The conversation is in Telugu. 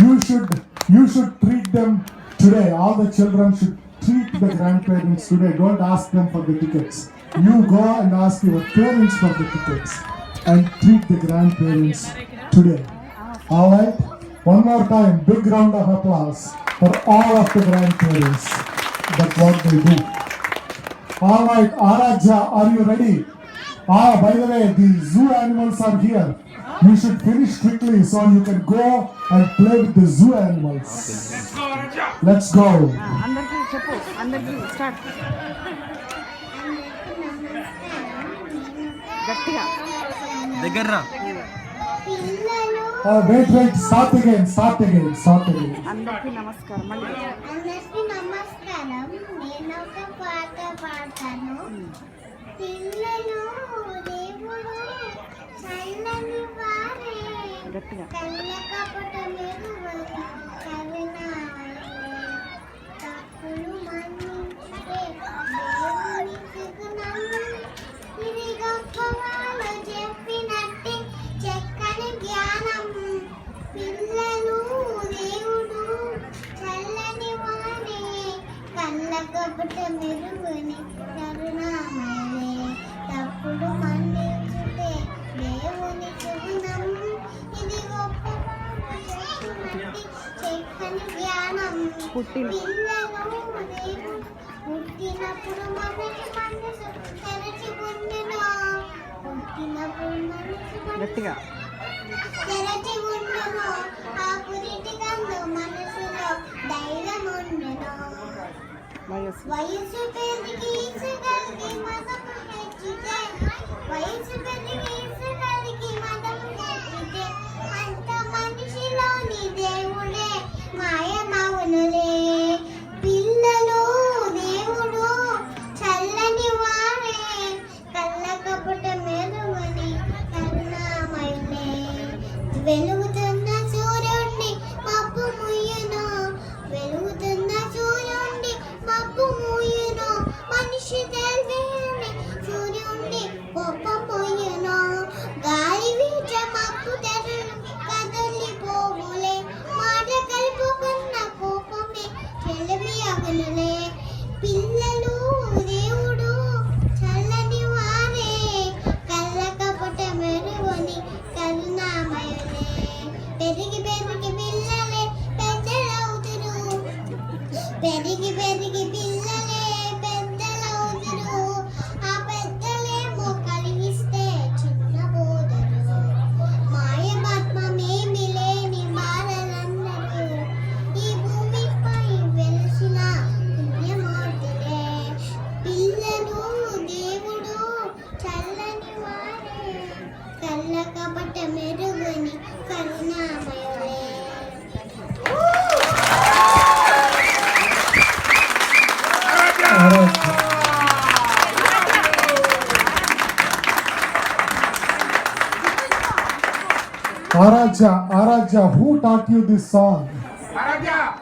You should treat them today. All the children should treat the grandparents today. Don't ask them for the tickets. You go and ask your parents for the tickets and treat the grandparents today. All right? One more time, big round of applause for all of the grandparents. That's what they do. All right, Araja, are you ready? By the way, the zoo animals are here. You should finish quickly so you can go and play with the zoo animals. Let's go. అందరికీ చెప్పు, అందరికీ స్టార్ట్. గట్టిగా దగ్గర wait, start again. అందరికీ నమస్కారం. మళ్ళీ అందరికీ నమస్కారం. నేను ఒక పాట పాడతాను. పిల్లలు దేవుడు చల్లని వారే గట్టిగా కళ్ళ కపట మెరువని కరుణామయుడే తప్పులు మన్నించే దేవుని సుగుణం ఇది గొప్ప వాళ్ళు చెప్పినట్టే చక్కని జ్ఞానం. పిల్లలు దేవుడు చల్లని వారే కళ్ళ కపట మెరువని కరుణామయుడే తప్పుడు మన్నించుటే దేవుని సుగుణం ఇది గొప్ప చక్కని జ్ఞానం. పిల్లలు దేవుడు పుట్టినప్పుడు మనసు తెరచి ఉండెను. పుట్టినప్పుడు మనసు గట్టిగా తెరచి ఉండెను. ఆ పురిటి కందు మనసులో ధైర్యం ఉండెను. వయసు పెరిగి ఇసుగలిగి మదము హెచ్చితే వయసు పెరిగి ఇసుగలిగి మదము హెచ్చితే అంత మనిషిలోని దేవుడే మాయమవునులే. పిల్లలు దేవుడు చల్లని వారే కళ్ళ కపట మెరువని కరుణామయుడే వెలుగుతున్న సూర్యుడిని మబ్బు ముయ్యను. వెలుగుతున్న సూర్యుడిని మబ్బు ముయ్యను. మనిషి తెలియని సూర్యుడిని కోపం పోయను. గాలి వీచ మబ్బు తెరలు కదలిపోవులే. మాట కలుపుకున్న కోపమే చెలిమి అగునులే. పిల్లలు దేవుడు చల్లని వారే కళ్ళ కపట మెరువని కరుణామయులే పెరిగి పెరిగి పిల్లలే పెద్దలవుతురు. పెరిగి పెరిగి పిల్లలే పెద్దలవుతురు. ఆ పెద్దలేమో కలిగిస్తే చిన్న బోధరు. మాయమాత్మమేమి లేని మారలందరూ ఈ భూమిపై వెలిసిన పుణ్యమూర్తులే. పిల్లలు దేవుడు చల్లని వారే కళ్ళ కపట మెరుగని కరుణామయులే. Araja, who taught you this song? Araja.